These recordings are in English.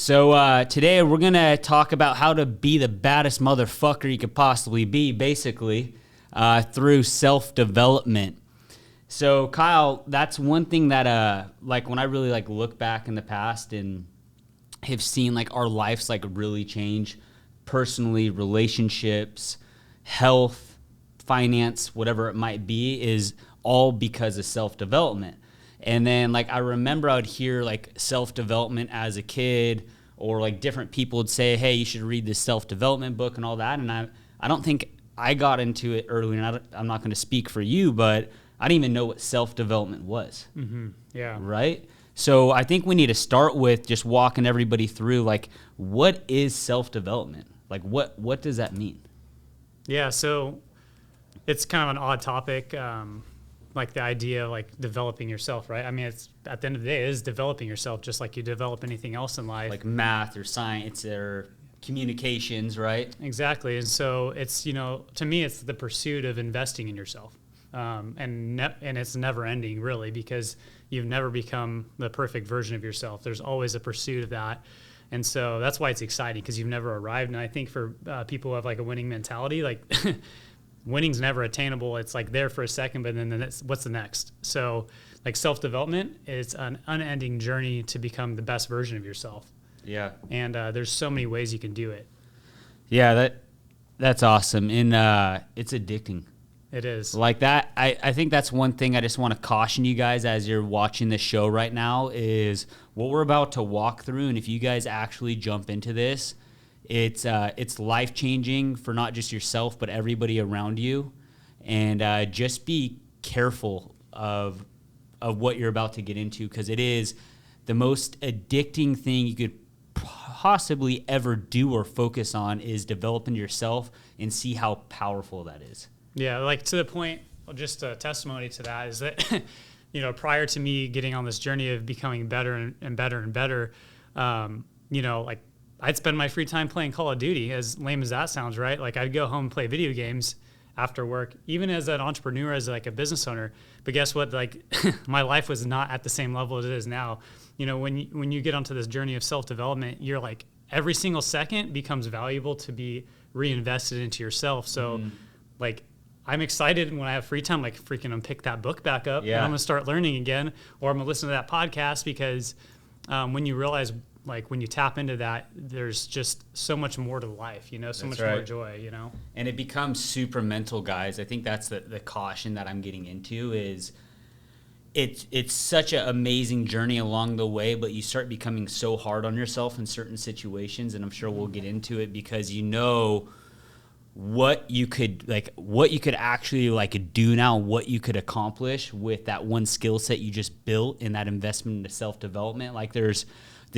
So today we're going to talk about how to be the baddest motherfucker you could possibly be, basically, through self-development. So Kyle, that's one thing that like when I really like look back in the past and have seen like our lives like really change personally, relationships, health, finance, whatever it might be, is all because of self-development. And then like I remember I would hear like self-development as a kid, or like different people would say, hey, you should read this self-development book and all that. And I don't think I got into it early, and I'm not going to speak for you, but I didn't even know what self-development was. Mm-hmm. Yeah. Right? So I think we need to start with just walking everybody through like, what is self-development? Like what does that mean? Yeah. So it's kind of an odd topic. Like the idea of like developing yourself, right? I mean, it's at the end of the day, it is developing yourself just like you develop anything else in life. Like math or science or communications, right? Exactly. And so it's, to me, it's the pursuit of investing in yourself. And it's never ending really, because you've never become the perfect version of yourself. There's always a pursuit of that. And so that's why it's exciting, because you've never arrived. And I think for people who have like a winning mentality, like winning's never attainable. It's like there for a second, but then what's the next? So like self-development is an unending journey to become the best version of yourself. Yeah. And there's so many ways you can do it. Yeah, that's awesome. And it's addicting. It is. Like that, I think that's one thing I just want to caution you guys as you're watching this show right now is what we're about to walk through. And if you guys actually jump into this, it's life-changing for not just yourself, but everybody around you. And just be careful of what you're about to get into, because it is the most addicting thing you could possibly ever do or focus on is developing yourself and see how powerful that is. Yeah, like to the point, just a testimony to that is that, prior to me getting on this journey of becoming better and better and better, like I'd spend my free time playing Call of Duty, as lame as that sounds, right? Like I'd go home and play video games after work, even as an entrepreneur, as like a business owner. But guess what? Like my life was not at the same level as it is now. When you get onto this journey of self-development, you're like every single second becomes valuable to be reinvested into yourself. So like I'm excited when I have free time, like freaking unpick that book back up and I'm going to start learning again, or I'm going to listen to that podcast, because when you realize, like when you tap into that, there's just so much more to life, so much more joy, And it becomes super mental, guys. I think that's the caution that I'm getting into is it's such an amazing journey along the way, but you start becoming so hard on yourself in certain situations, and I'm sure we'll get into it, because what you could actually do now, what you could accomplish with that one skill set you just built in that investment into self-development. Like there's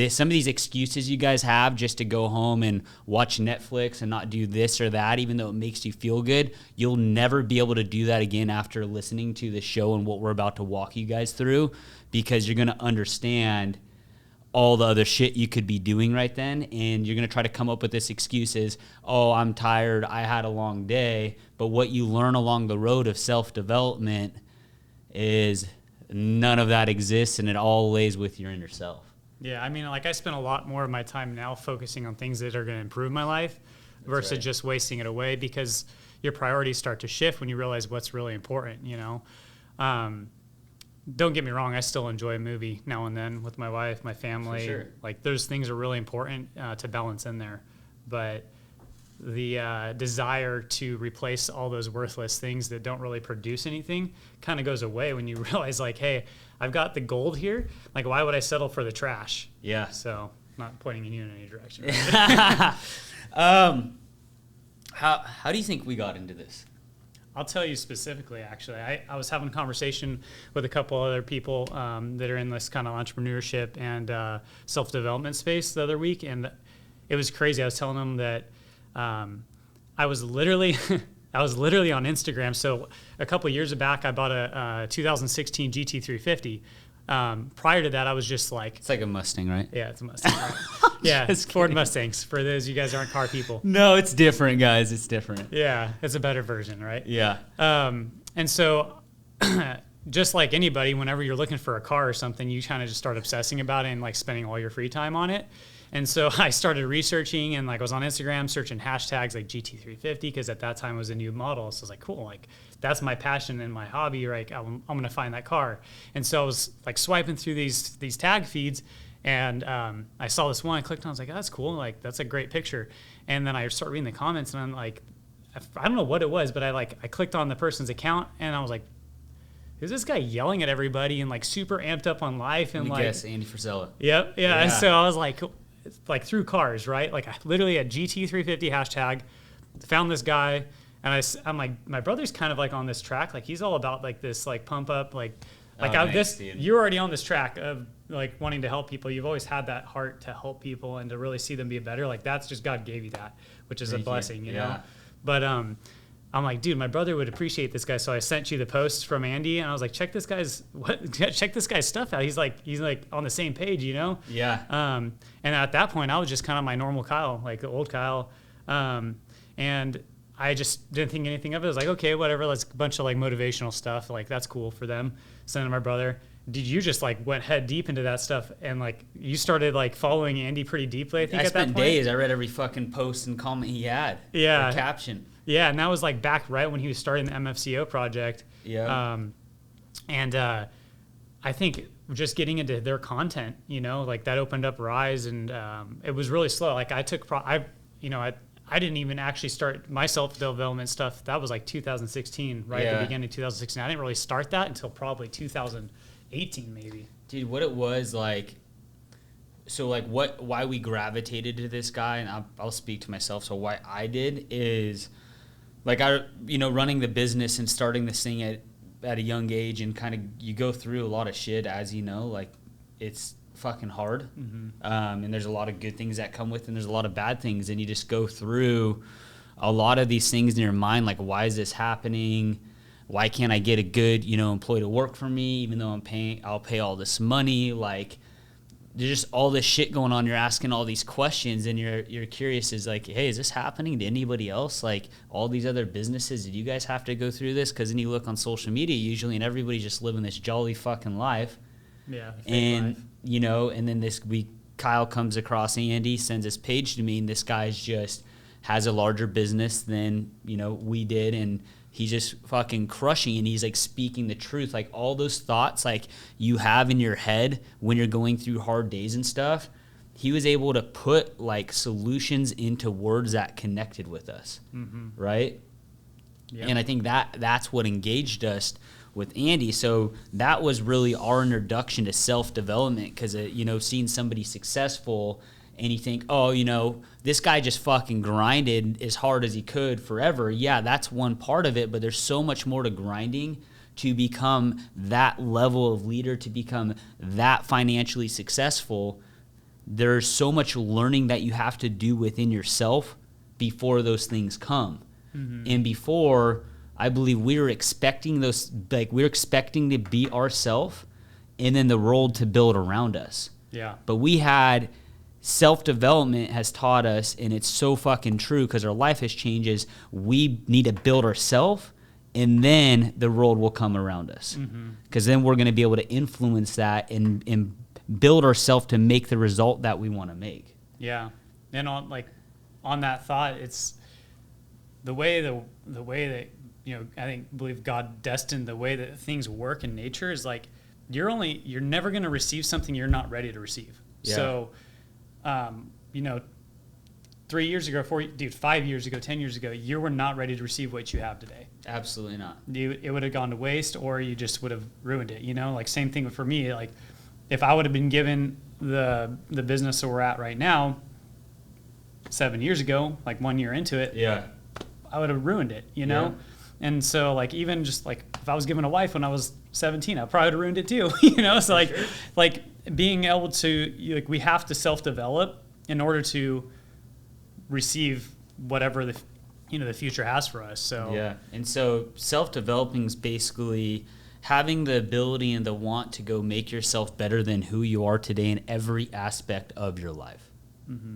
some of these excuses you guys have just to go home and watch Netflix and not do this or that, even though it makes you feel good. You'll never be able to do that again after listening to the show and what we're about to walk you guys through, because you're going to understand all the other shit you could be doing right then, and you're going to try to come up with this excuse is, oh, I'm tired, I had a long day. But what you learn along the road of self-development is none of that exists, and it all lays with your inner self. Yeah, I mean, like I spend a lot more of my time now focusing on things that are going to improve my life versus just wasting it away, because your priorities start to shift when you realize what's really important, Don't get me wrong, I still enjoy a movie now and then with my wife, my family. For sure. Like those things are really important to balance in there. But the desire to replace all those worthless things that don't really produce anything kind of goes away when you realize, like, hey, I've got the gold here. Like, why would I settle for the trash? Yeah. So, not pointing you in any direction. Right? How do you think we got into this? I'll tell you specifically, actually. I was having a conversation with a couple other people that are in this kind of entrepreneurship and self-development space the other week, and it was crazy. I was telling them that I was literally on Instagram. So a couple of years back, I bought a 2016 GT350. Prior to that, I was just like... It's like a Mustang, right? Yeah, it's a Mustang. Right? Yeah, it's Ford Mustangs, for those of you guys aren't car people. No, it's different, guys. It's different. Yeah, it's a better version, right? Yeah. And so just like anybody, whenever you're looking for a car or something, you kind of just start obsessing about it and like spending all your free time on it. And so I started researching, and like I was on Instagram searching hashtags like GT350, because at that time it was a new model. So I was like, cool, like that's my passion and my hobby. Like I'm gonna find that car. And so I was like swiping through these tag feeds, and I saw this one. I clicked on. I was like, oh, that's cool. Like that's a great picture. And then I started reading the comments, and I'm like, I don't know what it was, but I clicked on the person's account, and I was like, who's this guy yelling at everybody and like super amped up on life? And like, guess Andy Frisella. Yep. Yeah. And so I was like through cars, right? Like I literally at GT350 hashtag found this guy, and I'm like, my brother's kind of like on this track. Like he's all about like this, like pump up, you're already on this track of like wanting to help people. You've always had that heart to help people and to really see them be better. Like that's just God gave you that, which is a blessing, you know? But, I'm like, dude, my brother would appreciate this guy. So I sent you the post from Andy, and I was like, check this guy's stuff out. He's like on the same page, you know? Yeah. And at that point I was just kind of my normal Kyle, like the old Kyle. And I just didn't think anything of it. I was like, okay, whatever. Let's a bunch of like motivational stuff. Like that's cool for them. Send it to my brother. Did you just like went head deep into that stuff, and like you started like following Andy pretty deeply? I think I at that spent point. days. I read every fucking post and comment he had. Yeah. Or caption. Yeah, and that was like back right when he was starting the MFCO project. Yeah. I think just getting into their content, you know, like that opened up Rise, and it was really slow. Like I didn't even actually start my self-development stuff. That was like 2016, right at the beginning of 2016. I didn't really start that until probably 2018 maybe. Dude, what it was like, so like why we gravitated to this guy, and I'll speak to myself. So why I did is like running the business and starting this thing at a young age, and kind of you go through a lot of shit, as you know, like it's fucking hard. Mm-hmm. And there's a lot of good things that come with, and there's a lot of bad things, and you just go through a lot of these things in your mind, like why is this happening? Why can't I get a good, employee to work for me, even though I'll pay all this money? Like there's just all this shit going on. You're asking all these questions, and you're curious, is like, hey, is this happening to anybody else? Like all these other businesses, did you guys have to go through this? Because then you look on social media usually, and everybody's just living this jolly fucking life. Yeah. And life. And then this week Kyle comes across Andy, sends this page to me, and this guy's just has a larger business than we did, and he's just fucking crushing, and he's like speaking the truth. Like all those thoughts like you have in your head when you're going through hard days and stuff, he was able to put like solutions into words that connected with us. Mm-hmm. Right? Yep. And I think that's what engaged us with Andy. So that was really our introduction to self-development, because seeing somebody successful, and you think, this guy just fucking grinded as hard as he could forever. Yeah, that's one part of it, but there's so much more to grinding to become that level of leader, to become that financially successful. There's so much learning that you have to do within yourself before those things come. Mm-hmm. And before, I believe we were expecting we were expecting to be ourselves, and then the world to build around us. Yeah. But we had... Self-development has taught us, and it's so fucking true because our life has changed, is we need to build ourselves, and then the world will come around us. Because then we're going to be able to influence that and build ourselves to make the result that we want to make. Yeah. And on that thought, it's the way that I believe God destined the way that things work in nature is like you're never going to receive something you're not ready to receive. Yeah. So 3 years ago, 5 years ago, 10 years ago, you were not ready to receive what you have today. Absolutely not. It would have gone to waste, or you just would have ruined it. Like same thing for me. Like if I would have been given the business that we're at right now 7 years ago, like 1 year into it, yeah, I would have ruined it. Yeah. And so like even just like if I was given a wife when I was 17, I probably would have ruined it too. So like sure. Like being able to we have to self-develop in order to receive whatever the future has for us. So yeah. And so self-developing is basically having the ability and the want to go make yourself better than who you are today in every aspect of your life. Mm-hmm.